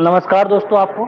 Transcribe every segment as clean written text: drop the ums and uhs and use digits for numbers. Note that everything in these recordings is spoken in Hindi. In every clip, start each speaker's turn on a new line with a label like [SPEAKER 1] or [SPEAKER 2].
[SPEAKER 1] नमस्कार दोस्तों, आपको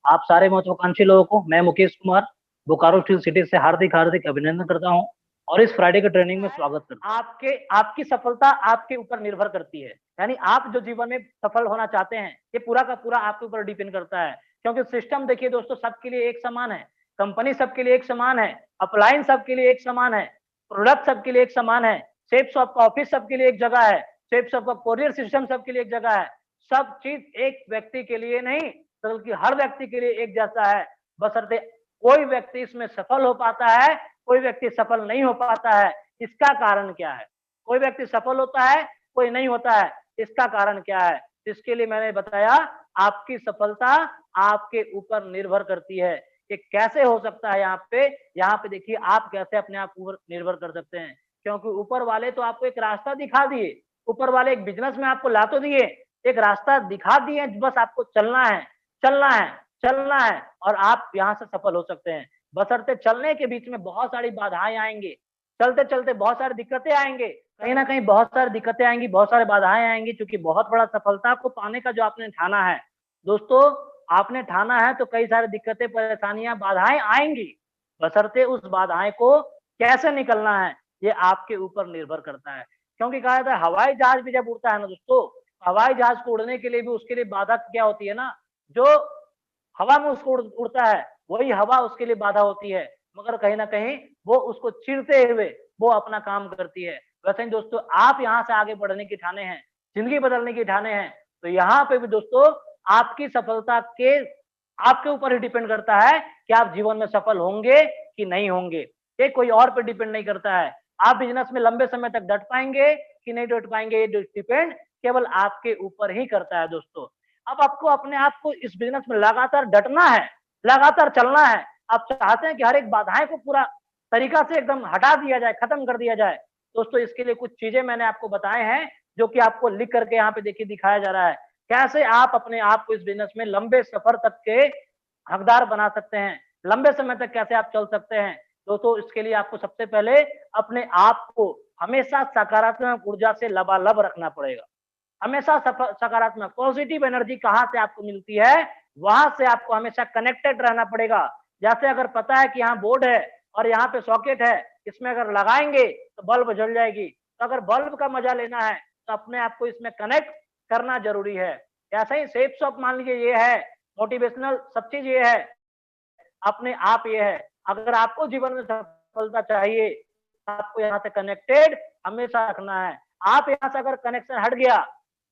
[SPEAKER 1] आप सारे महत्वाकांक्षी लोगों को मैं मुकेश कुमार बोकारो स्टील सिटी से हार्दिक हार्दिक अभिनंदन करता हूं और इस फ्राइडे के ट्रेनिंग में स्वागत करता हूं। आपकी सफलता आपके ऊपर निर्भर करती है, यानी आप जो जीवन में सफल होना चाहते हैं ये पूरा का पूरा आपके ऊपर डिपेंड करता है। क्योंकि सिस्टम देखिए दोस्तों, सबके लिए एक समान है, कंपनी सबके लिए एक समान है, अपलाइन सबके लिए एक समान है, प्रोडक्ट सबके लिए एक समान है, सेफ शॉप का ऑफिस सबके लिए एक जगह है, सेफ शॉप का कोरियर सिस्टम सबके लिए एक जगह है। सब चीज एक व्यक्ति के लिए नहीं बल्कि हर व्यक्ति के लिए एक जैसा है, बशर्ते कोई व्यक्ति इसमें सफल हो पाता है, कोई व्यक्ति सफल नहीं हो पाता है। इसका कारण क्या है? कोई व्यक्ति सफल होता है, कोई नहीं होता है, इसका कारण क्या है? इसके लिए मैंने बताया आपकी सफलता आपके ऊपर निर्भर करती है। ये कैसे हो सकता है? यहाँ पे देखिए आप कैसे अपने आप ऊपर निर्भर कर सकते हैं, क्योंकि ऊपर वाले तो आपको एक रास्ता दिखा दिए, ऊपर वाले एक बिजनेस में आपको ला तो दिए, एक रास्ता दिखा दिए, बस आपको चलना है, चलना है, चलना है और आप यहाँ से सफल हो सकते हैं। बशर्ते चलने के बीच में बहुत सारी बाधाएं आएंगी, चलते चलते बहुत सारी दिक्कतें आएंगे, कहीं ना कहीं बहुत सारी दिक्कतें आएंगी, बहुत सारी बाधाएं आएंगी, क्योंकि बहुत बड़ा सफलता को पाने का जो आपने ठाना है दोस्तों, आपने ठाना है तो कई सारी दिक्कतें, परेशानियां, बाधाएं आएंगी। बशर्ते उस बाधाएं को कैसे निकलना है ये आपके ऊपर निर्भर करता है। क्योंकि कहा जाता है हवाई जहाज भी जब उड़ता है ना दोस्तों, हवाई जहाज को उड़ने के लिए भी उसके लिए बाधा क्या होती है ना, जो हवा में उसको उड़ता है वही हवा उसके लिए बाधा होती है, मगर कहीं ना कहीं वो उसको चीरते हुए वो अपना काम करती है। वैसे ही दोस्तों आप यहाँ से आगे बढ़ने की ठाने हैं, जिंदगी बदलने की ठाने हैं, तो यहाँ पे भी दोस्तों आपकी सफलता के आपके ऊपर ही डिपेंड करता है कि आप जीवन में सफल होंगे कि नहीं होंगे। ये कोई और पे डिपेंड नहीं करता है। आप बिजनेस में लंबे समय तक डट पाएंगे कि नहीं डट पाएंगे, ये डिपेंड केवल आपके ऊपर ही करता है दोस्तों। अब आपको अपने आप को इस बिजनेस में लगातार डटना है, लगातार चलना है। आप चाहते हैं कि हर एक बाधाएं को पूरा तरीका से एकदम हटा दिया जाए, खत्म कर दिया जाए। दोस्तों इसके लिए कुछ चीजें मैंने आपको बताए हैं जो कि आपको लिख करके यहाँ पे देखिए दिखाया जा रहा है। कैसे आप अपने आप को इस बिजनेस में लंबे सफर तक के हकदार बना सकते हैं, लंबे समय तक कैसे आप चल सकते हैं दोस्तों। इसके लिए आपको सबसे पहले अपने आप को हमेशा सकारात्मक ऊर्जा से लबालब रखना पड़ेगा। हमेशा सकारात्मक पॉजिटिव एनर्जी कहाँ से आपको मिलती है, वहां से आपको हमेशा कनेक्टेड रहना पड़ेगा। जैसे अगर पता है कि यहाँ बोर्ड है और यहाँ पे सॉकेट है, इसमें अगर लगाएंगे तो बल्ब जल जाएगी, तो अगर बल्ब का मजा लेना है तो अपने आप को इसमें कनेक्ट करना जरूरी है। ऐसा ही सेफ शॉप मान लीजिए ये है, मोटिवेशनल सब चीज ये है, अपने आप ये है। अगर आपको जीवन में सफलता चाहिए आपको यहाँ से कनेक्टेड हमेशा रखना है। आप यहाँ से अगर कनेक्शन हट गया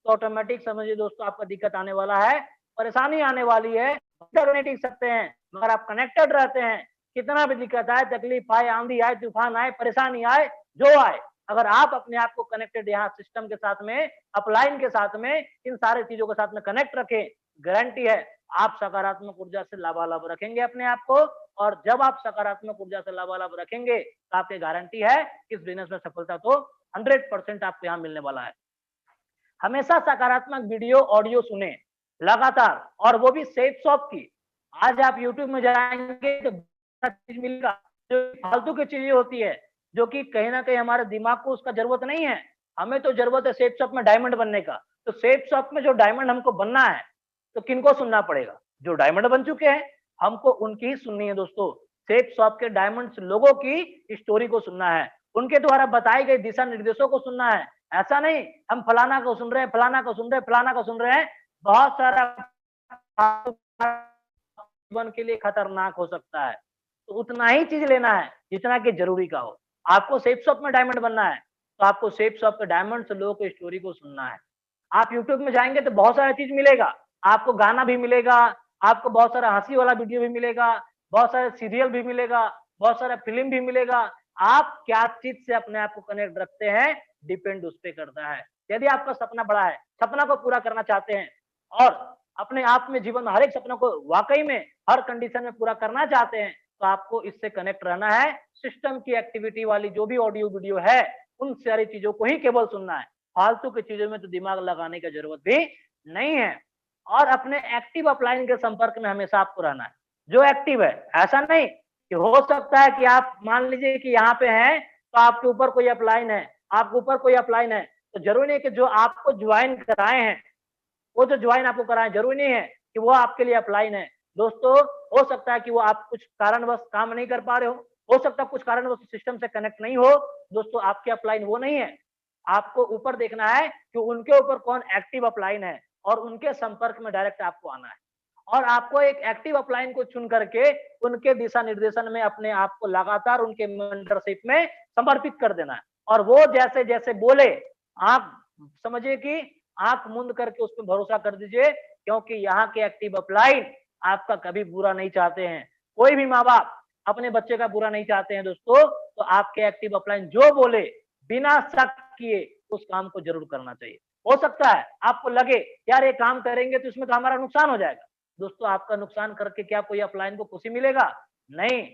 [SPEAKER 1] तो ऑटोमेटिक समझिए दोस्तों आपका दिक्कत आने वाला है, परेशानी आने वाली है, नहीं टिक सकते हैं। मगर आप कनेक्टेड रहते हैं, कितना भी दिक्कत आए, तकलीफ आए, आंधी आए, तूफान आए, परेशानी आए, जो आए, अगर आप अपने आप को कनेक्टेड यहाँ सिस्टम के साथ में, अपलाइन के साथ में, इन सारे चीजों के साथ में कनेक्ट रखें, गारंटी है आप सकारात्मक ऊर्जा से लबालब रखेंगे अपने आप को। और जब आप सकारात्मक ऊर्जा से लबालब रखेंगे तो आपकी गारंटी है इस बिजनेस में सफलता तो 100% आपको यहाँ मिलने वाला है। हमेशा सकारात्मक वीडियो ऑडियो सुने लगातार, और वो भी सेफ शॉप की। आज आप यूट्यूब में जाएंगे तो चीज मिलेगा, जो फालतू की चीजें होती है, जो कि कहीं ना कहीं हमारे दिमाग को उसका जरूरत नहीं है। हमें तो जरूरत है सेफ शॉप में डायमंड बनने का। तो सेफ शॉप में जो डायमंड हमको बनना है तो किनको सुनना पड़ेगा? जो डायमंड बन चुके हैं, हमको उनकी ही सुननी है दोस्तों। सेफ शॉप के डायमंड्स लोगों की स्टोरी को सुनना है, उनके द्वारा बताई गई दिशा निर्देशों को सुनना है। ऐसा नहीं हम फलाना को सुन रहे हैं, फलाना को सुन रहे हैं, फलाना को सुन रहे हैं। बहुत सारा जीवन के लिए खतरनाक हो सकता है, तो उतना ही चीज लेना है जितना कि जरूरी का हो। आपको सेफ शॉप में डायमंड बनना है तो आपको सेफ शॉप के डायमंड से लोगों की स्टोरी को सुनना है। आप यूट्यूब में जाएंगे तो बहुत सारा चीज मिलेगा, आपको गाना भी मिलेगा, आपको बहुत सारा हंसी वाला वीडियो भी मिलेगा, बहुत सारे सीरियल भी मिलेगा, बहुत सारा फिल्म भी मिलेगा। आप क्या चीज से अपने आप को कनेक्ट रखते हैं डिपेंड उस पर करता है। यदि आपका सपना बड़ा है, सपना को पूरा करना चाहते हैं और अपने आप में जीवन में हर एक सपना को वाकई में हर कंडीशन में पूरा करना चाहते हैं, तो आपको इससे कनेक्ट रहना है। सिस्टम की एक्टिविटी वाली जो भी ऑडियो वीडियो है उन सारी चीजों को ही केवल सुनना है, फालतू की चीजों में तो दिमाग लगाने की जरूरत भी नहीं है। और अपने एक्टिव अपलाइन के संपर्क में हमेशा आपको रहना है, जो एक्टिव है। ऐसा नहीं कि हो सकता है कि आप मान लीजिए कि यहाँ पे हैं तो आपके ऊपर कोई अपलाइन है, आपके ऊपर कोई अपलाइन है, तो जरूरी नहीं कि जो आपको ज्वाइन कराए हैं वो जो ज्वाइन आपको कराएं, जरूरी नहीं है कि वो आपके लिए अपलाइन है दोस्तों। हो सकता है कि वो आप कुछ कारणवश काम नहीं कर पा रहे हो सकता है कुछ कारणवश सिस्टम से कनेक्ट नहीं हो दोस्तों, आपके अपलाइन वो नहीं है। आपको ऊपर देखना है कि उनके ऊपर कौन एक्टिव अपलाइन है और उनके संपर्क में डायरेक्ट आपको आना है और आपको एक एक्टिव अपलाइन को चुन करके उनके दिशा निर्देशन में अपने आप को लगातार उनके मेंटरशिप में समर्पित कर देना है। और वो जैसे जैसे बोले आप समझिए कि आंख मूंद करके उस पर भरोसा कर दीजिए, क्योंकि यहाँ के एक्टिव अपलाइन आपका कभी बुरा नहीं चाहते हैं। कोई भी माँ बाप अपने बच्चे का बुरा नहीं चाहते हैं दोस्तों, तो आपके एक्टिव अपलाइन जो बोले बिना शक किए उस काम को जरूर करना चाहिए। हो सकता है आपको लगे यार ये काम करेंगे तो इसमें तो हमारा नुकसान हो जाएगा, दोस्तों आपका नुकसान करके क्या कोई अपलाइन को खुशी मिलेगा? नहीं,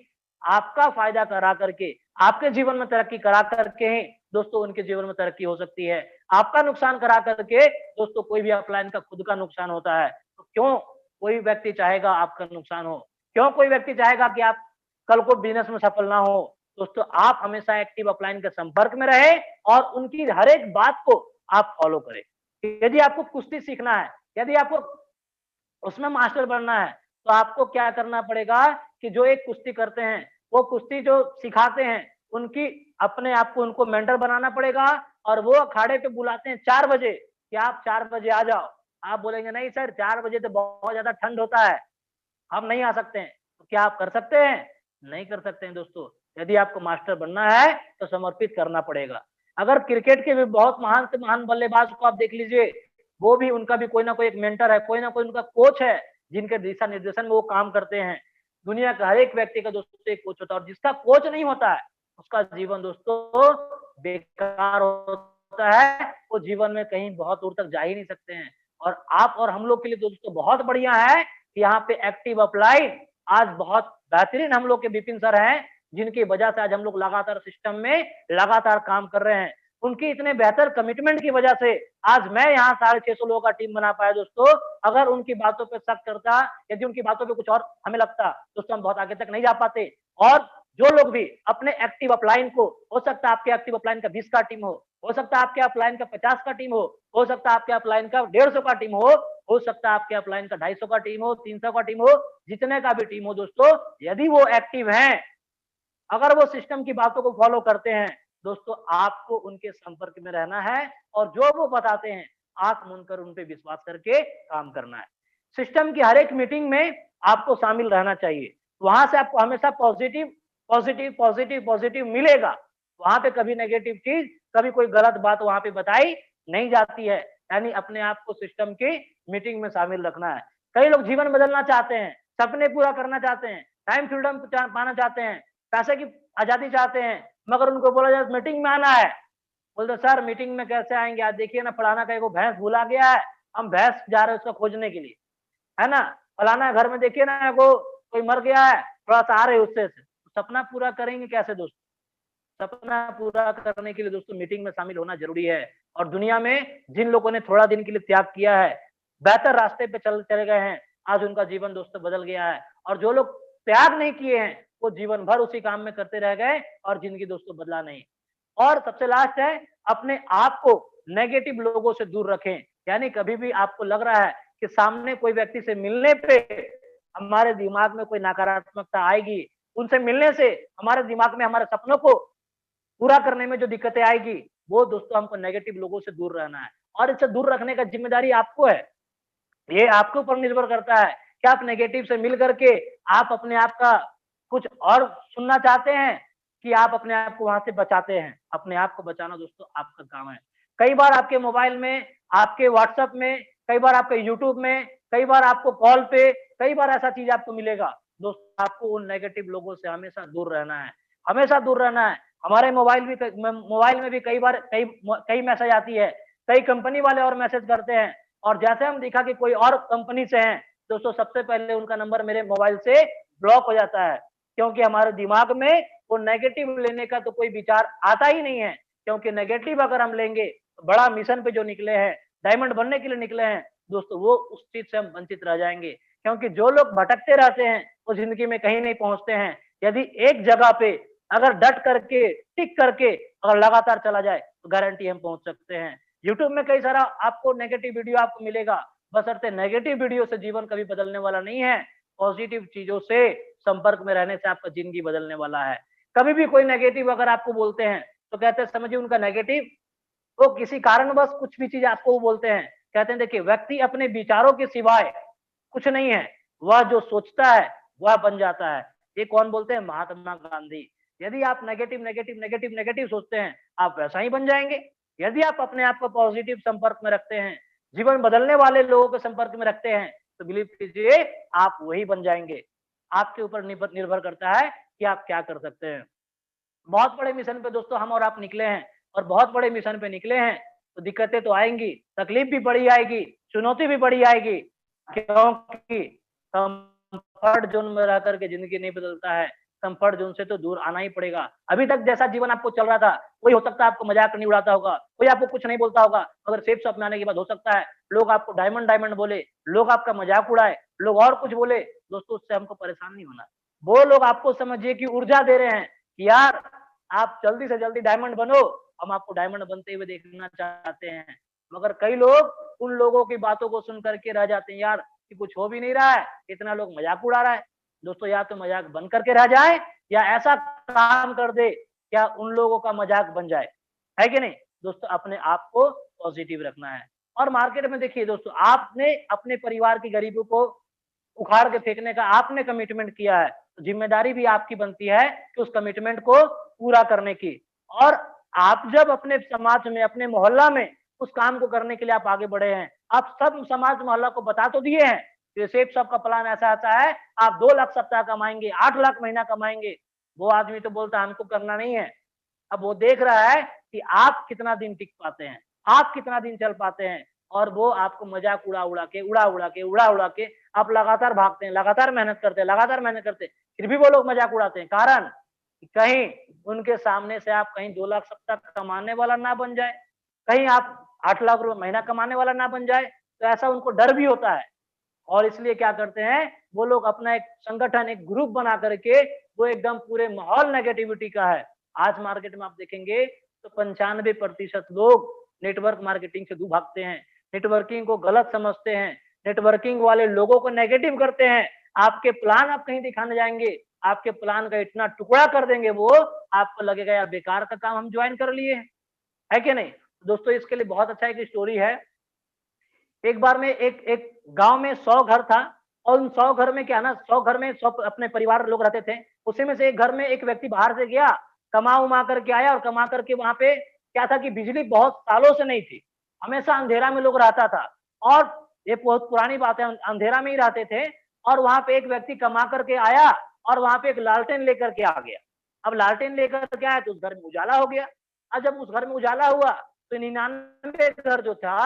[SPEAKER 1] आपका फायदा करा करके, आपके जीवन में तरक्की करा करके ही दोस्तों उनके जीवन में तरक्की हो सकती है। आपका नुकसान करा करके दोस्तों कोई भी अपलाइन का खुद का नुकसान होता है, तो क्यों कोई व्यक्ति चाहेगा आपका नुकसान हो? क्यों कोई व्यक्ति चाहेगा कि आप कल को बिजनेस में सफल ना हो? दोस्तों आप हमेशा एक्टिव अपलाइन के संपर्क में रहे और उनकी हर एक बात को आप फॉलो करें। यदि आपको कुश्ती सीखना है, यदि आपको उसमें मास्टर बनना है, तो आपको क्या करना पड़ेगा कि जो एक कुश्ती करते हैं, वो कुश्ती जो सिखाते हैं, उनकी अपने आप को उनको मेंटर बनाना पड़ेगा और वो अखाड़े पे बुलाते हैं 4 बजे कि आप 4 बजे आ जाओ। आप बोलेंगे नहीं सर 4 बजे तो बहुत ज्यादा ठंड होता है, हम नहीं आ सकते हैं। तो क्या आप कर सकते हैं? नहीं कर सकते हैं दोस्तों। यदि आपको मास्टर बनना है तो समर्पित करना पड़ेगा। अगर क्रिकेट के भी बहुत महान से महान बल्लेबाज को आप देख लीजिए, वो भी उनका भी कोई ना कोई एक मेंटर है, कोई ना कोई उनका कोच है, जिनके दिशा निर्देशन में वो काम करते हैं। दुनिया का हर एक व्यक्ति का दोस्तों एक कोच होता है और जिसका कोच नहीं होता है, उसका जीवन दोस्तों बेकार होता है। वो जीवन में कहीं बहुत दूर तक जा ही नहीं सकते हैं। और आप और हम लोग के लिए दोस्तों बहुत बढ़िया है कि यहाँ पे एक्टिव अपलाइन आज बहुत बेहतरीन हम लोग के विपिन सर हैं, जिनकी वजह से आज हम लोग लगातार सिस्टम में लगातार काम कर रहे हैं। उनकी इतने बेहतर कमिटमेंट की वजह से आज मैं यहाँ 650 लोगों का टीम बना पाया दोस्तों। अगर उनकी बातों पे शक करता, यदि उनकी बातों पे कुछ और हमें लगता दोस्तों, हम बहुत आगे तक नहीं जा पाते। और जो लोग भी अपने एक्टिव अपलाइन को, हो सकता है आपके एक्टिव अपलाइन का 20 का टीम हो सकता है आपके अपलाइन का 50 का टीम हो सकता है आपके अपलाइन का 150 का टीम हो सकता है आपके अपलाइन का 250 का टीम हो, 300 का टीम हो, जितने का भी टीम हो दोस्तों, यदि वो एक्टिव हैं, अगर वो सिस्टम की बातों को फॉलो करते हैं दोस्तों, आपको उनके संपर्क में रहना है और जो वो बताते हैं आंख मूंद कर उन पे विश्वास करके काम करना है। सिस्टम की हर एक मीटिंग में आपको शामिल रहना चाहिए। वहां से आपको हमेशा पॉजिटिव पॉजिटिव पॉजिटिव पॉजिटिव मिलेगा। वहां पे कभी नेगेटिव चीज, कभी कोई गलत बात वहां पे बताई नहीं जाती है। यानी अपने आप को सिस्टम की मीटिंग में शामिल रखना है। कई लोग जीवन बदलना चाहते हैं, सपने पूरा करना चाहते हैं, टाइम फ्रीडम पाना चाहते हैं, पैसे की आजादी चाहते हैं, मगर उनको बोला जाए मीटिंग में आना है, बोलते सर मीटिंग में कैसे आएंगे, आज देखिए ना फलाना का एगो भैंस भुला गया है, हम भैंस जा रहे हैं उसको खोजने के लिए, है ना। फलाना घर में देखिए ना एगो कोई मर गया है, थोड़ा सा आ रहे उससे सपना पूरा करेंगे कैसे दोस्तों? सपना पूरा करने के लिए दोस्तों मीटिंग में शामिल होना जरूरी है। और दुनिया में जिन लोगों ने थोड़ा दिन के लिए त्याग किया है, बेहतर रास्ते पे चले गए हैं, आज उनका जीवन दोस्तों बदल गया है। और जो लोग त्याग नहीं किए हैं, वो जीवन भर उसी काम में करते रह गए और जिंदगी दोस्तों बदला नहीं। और सबसे लास्ट है, अपने आप को नेगेटिव लोगों से दूर रखें। यानी कभी भी आपको लग रहा है कि सामने कोई व्यक्ति से मिलने पे हमारे दिमाग में कोई नकारात्मकता आएगी, उनसे मिलने से हमारे दिमाग में हमारे सपनों को पूरा करने में जो दिक्कतें आएगी, वो दोस्तों हमको नेगेटिव लोगों से दूर रहना है। और इससे दूर रखने का जिम्मेदारी आपको है। ये आपके ऊपर निर्भर करता है कि आप नेगेटिव से मिल करके आप अपने आप का कुछ और सुनना चाहते हैं कि आप अपने आप को वहां से बचाते हैं। अपने आप को बचाना दोस्तों आपका काम है। कई बार आपके मोबाइल में, आपके व्हाट्सएप में, कई बार आपके यूट्यूब में, कई बार आपको कॉल पे, कई बार ऐसा चीज आपको मिलेगा दोस्तों। आपको उन नेगेटिव लोगों से हमेशा दूर रहना है, हमेशा दूर रहना है। हमारे मोबाइल में भी कई बार कई मैसेज आती है, कई कंपनी वाले और मैसेज करते हैं, और जैसे हम दिखा कि कोई और कंपनी से हैं दोस्तों, सबसे पहले उनका नंबर मेरे मोबाइल से ब्लॉक हो जाता है, क्योंकि हमारे दिमाग में वो नेगेटिव लेने का तो कोई विचार आता ही नहीं है। क्योंकि नेगेटिव अगर हम लेंगे तो बड़ा मिशन पे जो निकले हैं, डायमंड बनने के लिए निकले हैं दोस्तों, वो उस चीज से हम वंचित रह जाएंगे। क्योंकि जो लोग भटकते रहते हैं वो जिंदगी में कहीं नहीं पहुंचते हैं। यदि एक जगह पे अगर डट करके, टिक करके अगर लगातार चला जाए तो गारंटी हम पहुंच सकते हैं। यूट्यूब में कई सारा आपको नेगेटिव वीडियो आपको मिलेगा, बशर्ते नेगेटिव वीडियो से जीवन कभी बदलने वाला नहीं है। पॉजिटिव चीजों से संपर्क में रहने से आपका जिंदगी बदलने वाला है। कभी भी कोई नेगेटिव अगर आपको बोलते हैं तो कहते हैं समझिए उनका नेगेटिव, वो किसी कारणवश कुछ भी चीज आपको वो बोलते हैं, कहते हैं देखिए व्यक्ति अपने विचारों के सिवाय कुछ नहीं है, वह जो सोचता है वह बन जाता है। ये कौन बोलते हैं? महात्मा गांधी। यदि आप नेगेटिव नेगेटिव नेगेटिव नेगेटिव सोचते हैं, आप वैसा ही बन जाएंगे। यदि आप अपने आप को पॉजिटिव संपर्क में रखते हैं, जीवन बदलने वाले लोगों के संपर्क में रखते हैं, तो बिलीव कीजिए आप वही बन जाएंगे। आपके ऊपर निर्भर करता है कि आप क्या कर सकते हैं। बहुत बड़े मिशन पे दोस्तों हम और आप निकले हैं, और बहुत बड़े मिशन पे निकले हैं तो दिक्कतें तो आएंगी, तकलीफ भी बड़ी आएगी, चुनौती भी बड़ी आएगी, क्योंकि कंफर्ट जोन में रह करके जिंदगी नहीं बदलता है। कंफर्ट जोन से तो दूर आना ही पड़ेगा। अभी तक जैसा जीवन आपको चल रहा था, कोई हो सकता है आपको मजाक नहीं उड़ाता होगा, कोई आपको कुछ नहीं बोलता होगा, मगर सेफ शॉप में आने के बाद हो सकता है लोग आपको डायमंड डायमंड बोले, लोग आपका मजाक उड़ाए, लोग और कुछ बोले। दोस्तों उससे हमको परेशान नहीं होना। वो लोग आपको समझिए कि ऊर्जा दे रहे हैं कि यार आप जल्दी से जल्दी डायमंड बनो, हम आपको डायमंड बनते हुए देखना चाहते हैं। मगर कई लोग उन लोगों की बातों को सुन करके रह जाते हैं, यार कि कुछ हो भी नहीं रहा है, इतना लोग मजाक उड़ा रहा है। दोस्तों या तो मजाक बन करके रह जाए, या ऐसा काम कर दे क्या उन लोगों का मजाक बन जाए, है कि नहीं? दोस्तों अपने आप को पॉजिटिव रखना है। और मार्केट में देखिए दोस्तों, आपने अपने परिवार की गरीबों को उखाड़ के फेंकने का आपने कमिटमेंट किया है, तो जिम्मेदारी भी आपकी बनती है कि उस कमिटमेंट को पूरा करने की। और आप जब अपने समाज में, अपने मोहल्ला में उस काम को करने के लिए आप आगे बढ़े हैं, आप सब समाज मोहल्ला को बता तो दिए हैं कि सेफ शॉप का प्लान ऐसा ऐसा है, आप 2 लाख सप्ताह कमाएंगे, 8 लाख महीना कमाएंगे। वो आदमी तो बोलता है हमको करना नहीं है। अब वो देख रहा है कि आप कितना दिन टिक पाते हैं, आप कितना दिन चल पाते हैं, और वो आपको मजाक उड़ा के आप लगातार भागते हैं, लगातार मेहनत करते हैं, लगातार मेहनत करते हैं, फिर भी वो लोग मजाक उड़ाते हैं। कारण कहीं उनके सामने से आप कहीं 2 लाख सप्ताह कमाने वाला ना बन जाए, कहीं आप 8 लाख रुपए महीना कमाने वाला ना बन जाए, तो ऐसा उनको डर भी होता है। और इसलिए क्या करते हैं वो लोग, अपना एक संगठन, एक ग्रुप बना करके, वो एकदम पूरे माहौल नेगेटिविटी का है। आज मार्केट में आप देखेंगे तो 95% लोग नेटवर्क मार्केटिंग से दूर भागते हैं, नेटवर्किंग को गलत समझते हैं, नेटवर्किंग वाले लोगों को नेगेटिव करते हैं। आपके प्लान आप कहीं दिखाने जाएंगे, आपके प्लान का इतना टुकड़ा कर देंगे वो, आपको लगेगा यार बेकार का काम हम ज्वाइन कर लिए है कि नहीं? दोस्तों इसके लिए बहुत अच्छा एक स्टोरी है। एक बार में एक एक गांव में 100 घर था, और उन 100 घर में क्या ना, 100 घर में 100 अपने परिवार लोग रहते थे। उसी में से एक घर में एक व्यक्ति बाहर से गया, कमा उमा करके आया, और कमा करके वहां पे क्या था कि बिजली बहुत सालों से नहीं थी, हमेशा अंधेरा में लोग रहता था। और ये बहुत पुरानी बात है, अंधेरा में ही रहते थे। और वहां पे एक व्यक्ति कमा करके आया, और वहां पे एक लालटेन लेकर के आ गया। अब लालटेन लेकर के आया तो उस घर में उजाला हो गया। अब जब उस घर में उजाला हुआ तो 99 घर जो था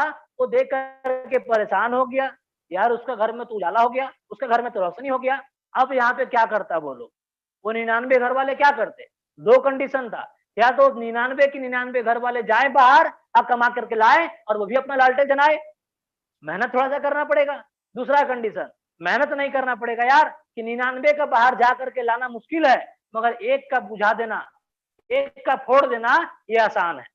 [SPEAKER 1] वो देख करके परेशान हो गया, यार उसका घर में तो उजाला हो गया, उसका घर में तो रोशनी हो गया। अब यहाँ पे क्या करता वो लोग, वो 99 घर वाले क्या करते? 2 कंडीशन था, या तो 99 की 99 घर वाले जाए बाहर, अब कमा करके लाए, और वो भी अपना लालटेन जलाए, मेहनत थोड़ा सा करना पड़ेगा। दूसरा कंडीशन, मेहनत नहीं करना पड़ेगा यार, कि 99 का बाहर जा करके लाना मुश्किल है, मगर एक का बुझा देना, एक का फोड़ देना ये आसान है।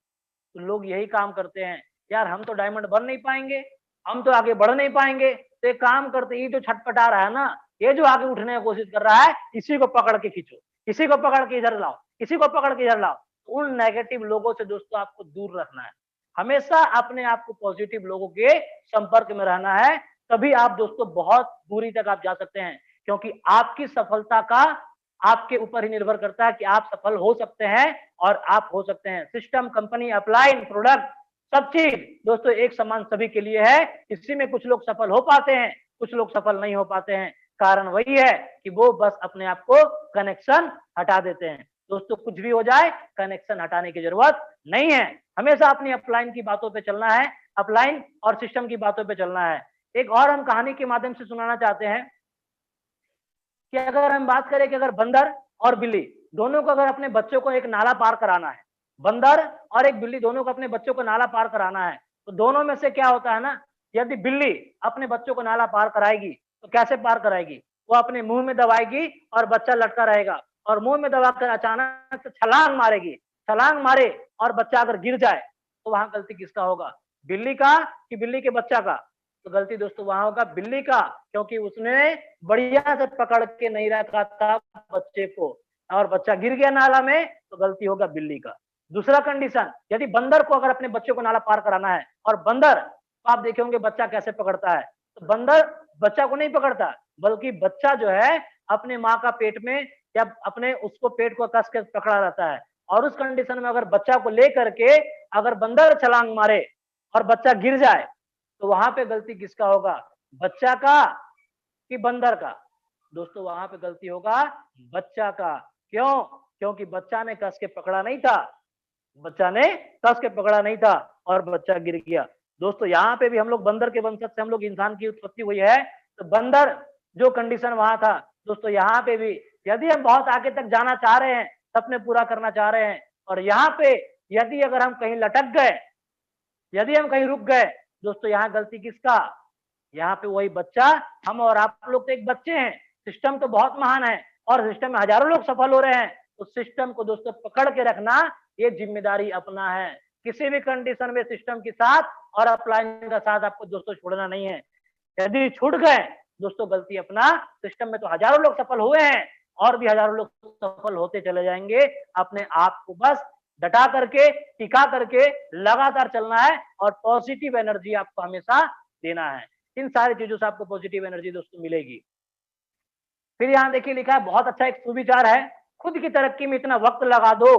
[SPEAKER 1] तो लोग यही काम करते हैं, यार हम तो डायमंड बन नहीं पाएंगे, हम तो आगे बढ़ नहीं पाएंगे, तो एक काम करते, ये जो छटपटा रहा है ना, ये जो आगे उठने की कोशिश कर रहा है, इसी को पकड़ के खींचो, इसी को पकड़ के इधर लाओ, इसी को पकड़ के इधर लाओ। उन नेगेटिव लोगों से दोस्तों आपको दूर रखना है, हमेशा अपने आप को पॉजिटिव लोगों के संपर्क में रहना है, तभी आप दोस्तों बहुत दूरी तक आप जा सकते हैं। क्योंकि आपकी सफलता का आपके ऊपर ही निर्भर करता है कि आप सफल हो सकते हैं, और आप हो सकते हैं। सिस्टम, कंपनी, अपलाइन, प्रोडक्ट, सब चीज दोस्तों एक समान सभी के लिए है। इसी में कुछ लोग सफल हो पाते हैं, कुछ लोग सफल नहीं हो पाते हैं। कारण वही है कि वो बस अपने आप को कनेक्शन हटा देते हैं। दोस्तों कुछ भी हो जाए, कनेक्शन हटाने की जरूरत नहीं है, हमेशा अपनी अपलाइन की बातों पे चलना है, अपलाइन और सिस्टम की बातों पे चलना है। एक और हम कहानी के माध्यम से सुनाना चाहते हैं कि अगर हम बात करें कि अगर बंदर और बिल्ली दोनों को अगर अपने बच्चों को एक नाला पार कराना है, बंदर और एक बिल्ली दोनों को अपने बच्चों को नाला पार कराना है, तो दोनों में से क्या होता है ना, यदि बिल्ली अपने बच्चों को नाला पार कराएगी तो कैसे पार कराएगी? वो अपने मुंह में दबाएगी और बच्चा लटका रहेगा, और मुंह में दबाकर अचानक से छलांग मारेगी, छलांग मारे और बच्चा अगर गिर जाए तो वहां गलती किसका होगा? बिल्ली का कि बिल्ली के बच्चा का? तो गलती दोस्तों वहां होगा बिल्ली का, क्योंकि उसने बढ़िया से पकड़ के नहीं रखा था बच्चे को और बच्चा गिर गया नाला में, तो गलती होगा बिल्ली का। दूसरा कंडीशन, यदि बंदर को अगर अपने बच्चे को नाला पार कराना है और बंदर, तो आप देखे होंगे बच्चा कैसे पकड़ता है, तो बंदर बच्चा को नहीं पकड़ता, बल्कि बच्चा जो है अपने माँ का पेट में या अपने उसको पेट को कस के पकड़ा रहता है। और उस कंडीशन में अगर बच्चा को लेकर के अगर बंदर छलांग मारे और बच्चा गिर जाए, तो वहां पे गलती किसका होगा, बच्चा का कि बंदर का? दोस्तों वहां पे गलती होगा बच्चा का। क्यों? क्योंकि बच्चा ने कस के पकड़ा नहीं था, बच्चा ने कस के पकड़ा नहीं था और बच्चा गिर गया। दोस्तों यहाँ पे भी हम लोग बंदर के वंशज से हम लोग इंसान की उत्पत्ति हुई है, तो बंदर जो कंडीशन वहां था, दोस्तों यहाँ पे भी यदि हम बहुत आगे तक जाना चाह रहे हैं, सपने पूरा करना चाह रहे हैं, और यहाँ पे यदि अगर हम कहीं लटक गए, यदि हम कहीं रुक गए, दोस्तों यहाँ गलती किसका? यहाँ पे वही बच्चा, हम और आप लोग तो एक बच्चे हैं, सिस्टम तो बहुत महान है और सिस्टम में हजारों लोग सफल हो रहे हैं। उस सिस्टम को दोस्तों पकड़ के रखना, ये जिम्मेदारी अपना है। किसी भी कंडीशन में सिस्टम के साथ और अपलाइन का साथ आपको दोस्तों छोड़ना नहीं है। यदि छूट गए दोस्तों, गलती अपना। सिस्टम में तो हजारों लोग सफल हुए हैं और भी हजारों लोग सफल होते चले जाएंगे। अपने आप को बस डटा करके, टिका करके लगातार चलना है और पॉजिटिव एनर्जी आपको हमेशा देना है। इन सारी चीजों से आपको पॉजिटिव एनर्जी दोस्तों मिलेगी। फिर यहाँ देखिए लिखा है, बहुत अच्छा एक सुविचार है, खुद की तरक्की में इतना वक्त लगा दो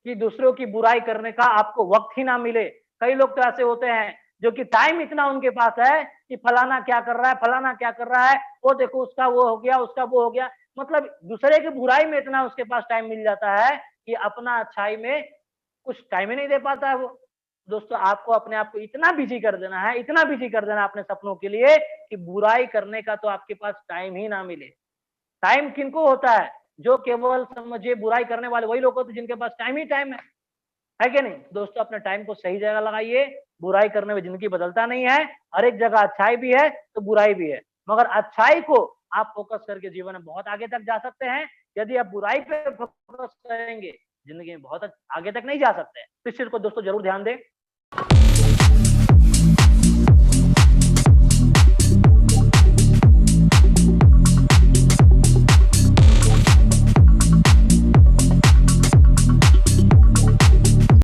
[SPEAKER 1] कि दूसरों की बुराई करने का आपको वक्त ही ना मिले। कई लोग तो ऐसे होते हैं जो कि टाइम इतना उनके पास है कि फलाना क्या कर रहा है, फलाना क्या कर रहा है, वो देखो उसका वो हो गया, उसका वो हो गया, मतलब दूसरे की बुराई में इतना उसके पास टाइम मिल जाता है कि अपना अच्छाई में कुछ टाइम ही नहीं दे पाता है वो। दोस्तों आपको अपने आप को इतना बिजी कर देना है, इतना बिजी कर देना है अपने सपनों के लिए कि बुराई करने का तो आपके पास टाइम ही ना मिले। टाइम किनको होता है? जो केवल समझिए बुराई करने वाले वही लोग होते हैं जिनके पास टाइम ही टाइम है कि नहीं? दोस्तों अपने टाइम को सही जगह लगाइए, बुराई करने में जिंदगी बदलता नहीं है, हर एक जगह अच्छाई भी है तो बुराई भी है, मगर अच्छाई को आप फोकस करके जीवन में बहुत आगे तक जा सकते हैं। यदि आप बुराई पे फोकस करेंगे, जिंदगी में बहुत आगे तक नहीं जा सकते हैं। तो इस चीज को दोस्तों जरूर ध्यान दें।